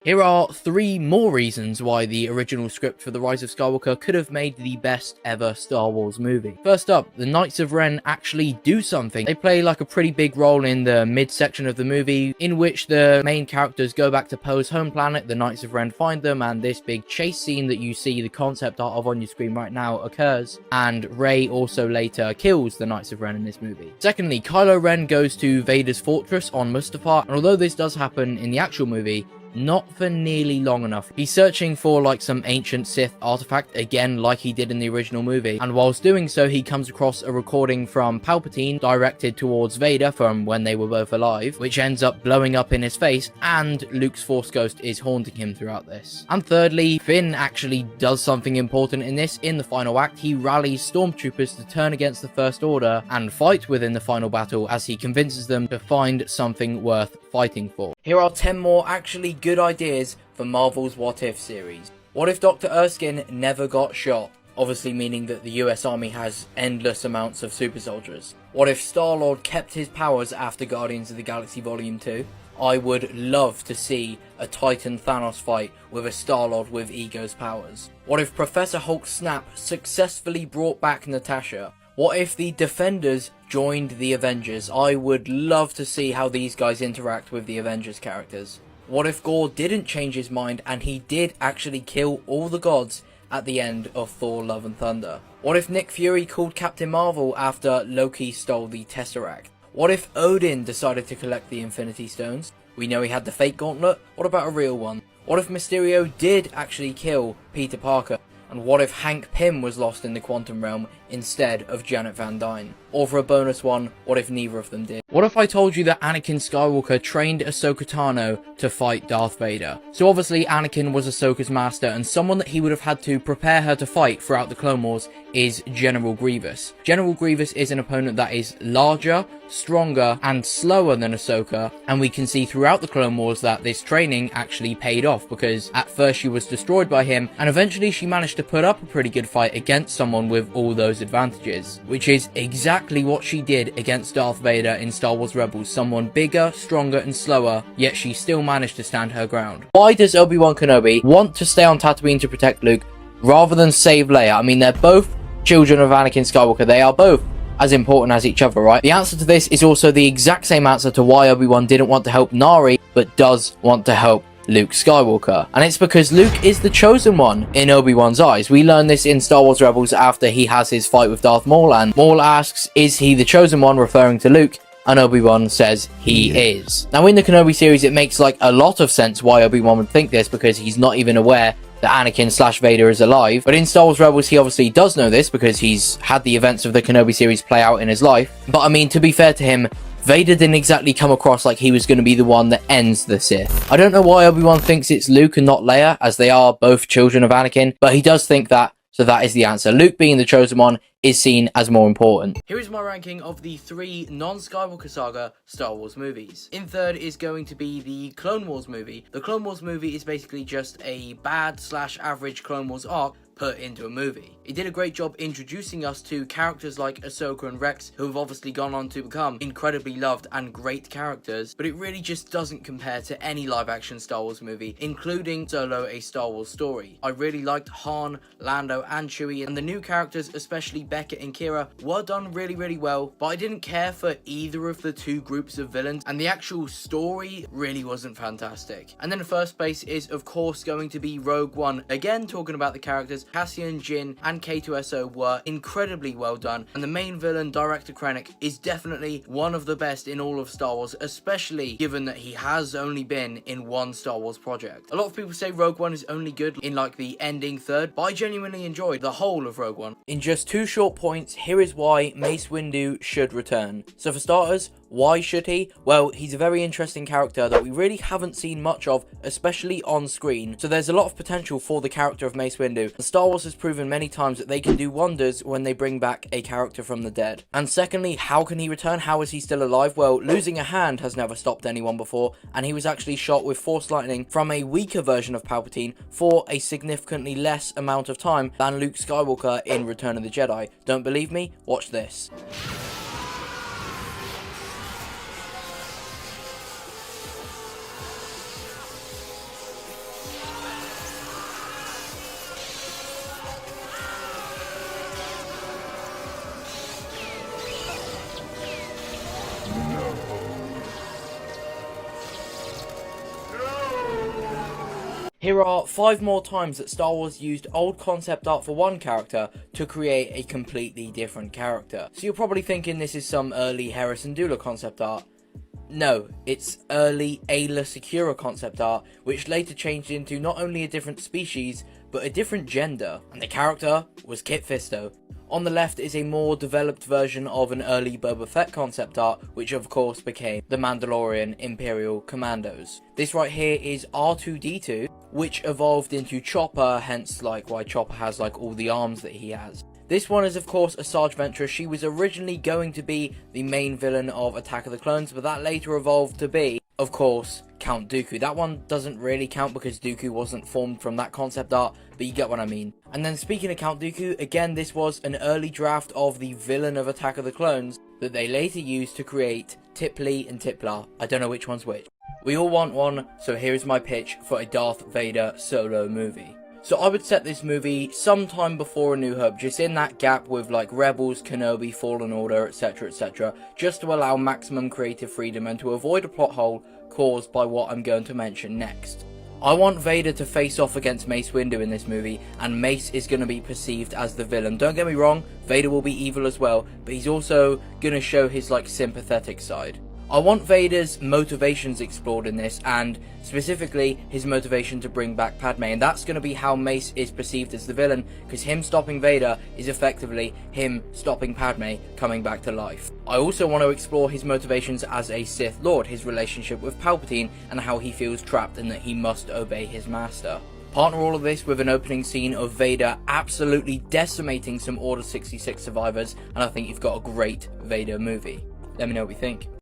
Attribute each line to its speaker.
Speaker 1: Here are 3 more reasons why the original script for The Rise of Skywalker could have made the best ever Star Wars movie. First up, the Knights of Ren actually do something. They play like a pretty big role in the mid-section of the movie, in which the main characters go back to Poe's home planet, the Knights of Ren find them, and this big chase scene that you see the concept art of on your screen right now occurs, and Rey also later kills the Knights of Ren in this movie. Secondly, Kylo Ren goes to Vader's fortress on Mustafar, and although this does happen in the actual movie, not for nearly long enough. He's searching for like some ancient Sith artifact, again like he did in the original movie, and whilst doing so he comes across a recording from Palpatine directed towards Vader from when they were both alive, which ends up blowing up in his face, and Luke's Force Ghost is haunting him throughout this. And thirdly, Finn actually does something important in this. In the final act, he rallies stormtroopers to turn against the First Order and fight within the final battle as he convinces them to find something worth fighting for. Here are 10 more actually good ideas for Marvel's What If series. What if Dr. Erskine never got shot? Obviously meaning that the US Army has endless amounts of super soldiers. What if Star-Lord kept his powers after Guardians of the Galaxy Volume 2? I would love to see a Titan Thanos fight with a Star-Lord with Ego's powers. What if Professor Hulk Snap successfully brought back Natasha? What if the Defenders joined the Avengers? I would love to see how these guys interact with the Avengers characters. What if Gore didn't change his mind and he did actually kill all the gods at the end of Thor Love and Thunder? What if Nick Fury called Captain Marvel after Loki stole the Tesseract? What if Odin decided to collect the Infinity Stones? We know he had the fake gauntlet. What about a real one? What if Mysterio did actually kill Peter Parker? And what if Hank Pym was lost in the quantum realm instead of Janet Van Dyne? Or for a bonus one, what if neither of them did? What if I told you that Anakin Skywalker trained Ahsoka Tano to fight Darth Vader? So obviously Anakin was Ahsoka's master, and someone that he would have had to prepare her to fight throughout the Clone Wars is General Grievous. General Grievous is an opponent that is larger, stronger, and slower than Ahsoka, and we can see throughout the Clone Wars that this training actually paid off, because at first she was destroyed by him, and eventually she managed to put up a pretty good fight against someone with all those advantages, which is exactly what she did against Darth Vader in Star Wars Rebels. Someone bigger, stronger, and slower, yet she still managed to stand her ground. Why does Obi-Wan Kenobi want to stay on Tatooine to protect Luke rather than save Leia? I mean, they're both children of Anakin Skywalker. They are both as important as each other, right? The answer to this is also the exact same answer to why Obi-Wan didn't want to help Nari, but does want to help Luke Skywalker. And it's because Luke is the chosen one in Obi-Wan's eyes. We learn this in Star Wars Rebels after he has his fight with Darth Maul, and Maul asks, is he the chosen one, referring to Luke? And Obi-Wan says he is. Now in the Kenobi series, it makes like a lot of sense why Obi-Wan would think this, because he's not even aware that Anakin / Vader is alive. But in Star Wars Rebels, he obviously does know this because he's had the events of the Kenobi series play out in his life. But I mean, to be fair to him, Vader didn't exactly come across like he was going to be the one that ends the Sith. I don't know why Obi-Wan thinks it's Luke and not Leia, as they are both children of Anakin, but he does think that, so that is the answer. Luke being the chosen one is seen as more important. Here is my ranking of the 3 non-Skywalker Saga Star Wars movies. In third is going to be the Clone Wars movie. The Clone Wars movie is basically just a bad / average Clone Wars arc put into a movie. It did a great job introducing us to characters like Ahsoka and Rex, who have obviously gone on to become incredibly loved and great characters, but it really just doesn't compare to any live-action Star Wars movie, including Solo: A Star Wars Story. I really liked Han, Lando, and Chewie, and the new characters, especially Beckett and Kira, were done really well, but I didn't care for either of the 2 groups of villains, and the actual story really wasn't fantastic. And then the first place is, of course, going to be Rogue One. Again, talking about the characters, Cassian, Jyn, and K2SO were incredibly well done, and the main villain, Director Krennic, is definitely one of the best in all of Star Wars, especially given that he has only been in one Star Wars project. A lot of people say Rogue One is only good in like the ending third, but I genuinely enjoyed the whole of Rogue One. In just 2 short points, here is why Mace Windu should return. So for starters, why should he? Well, he's a very interesting character that we really haven't seen much of, especially on screen. So there's a lot of potential for the character of Mace Windu. And Star Wars has proven many times that they can do wonders when they bring back a character from the dead. And secondly, how can he return? How is he still alive? Well, losing a hand has never stopped anyone before, and he was actually shot with Force Lightning from a weaker version of Palpatine for a significantly less amount of time than Luke Skywalker in Return of the Jedi. Don't believe me? Watch this. Here are 5 more times that Star Wars used old concept art for one character to create a completely different character. So you're probably thinking this is some early Harrison Dula concept art. No, it's early Ayla Secura concept art, which later changed into not only a different species, but a different gender, and the character was Kit Fisto. On the left is a more developed version of an early Boba Fett concept art, which of course became the Mandalorian Imperial Commandos. This right here is R2-D2, which evolved into Chopper, hence like why Chopper has like all the arms that he has. This one is of course Asajj Ventress. She was originally going to be the main villain of Attack of the Clones, but that later evolved to be, of course, Count Dooku. That one doesn't really count because Dooku wasn't formed from that concept art, but you get what I mean. And then speaking of Count Dooku, again this was an early draft of the villain of Attack of the Clones that they later used to create Tiplee and Tiplar. I don't know which one's which. We all want one, so here's my pitch for a Darth Vader solo movie. So I would set this movie sometime before A New Hope, just in that gap with like Rebels, Kenobi, Fallen Order, etc, just to allow maximum creative freedom and to avoid a plot hole caused by what I'm going to mention next. I want Vader to face off against Mace Windu in this movie, and Mace is going to be perceived as the villain. Don't get me wrong, Vader will be evil as well, but he's also going to show his like sympathetic side. I want Vader's motivations explored in this, and specifically his motivation to bring back Padme, and that's going to be how Mace is perceived as the villain, because him stopping Vader is effectively him stopping Padme coming back to life. I also want to explore his motivations as a Sith Lord, his relationship with Palpatine, and how he feels trapped and that he must obey his master. Partner all of this with an opening scene of Vader absolutely decimating some Order 66 survivors, and I think you've got a great Vader movie. Let me know what you think.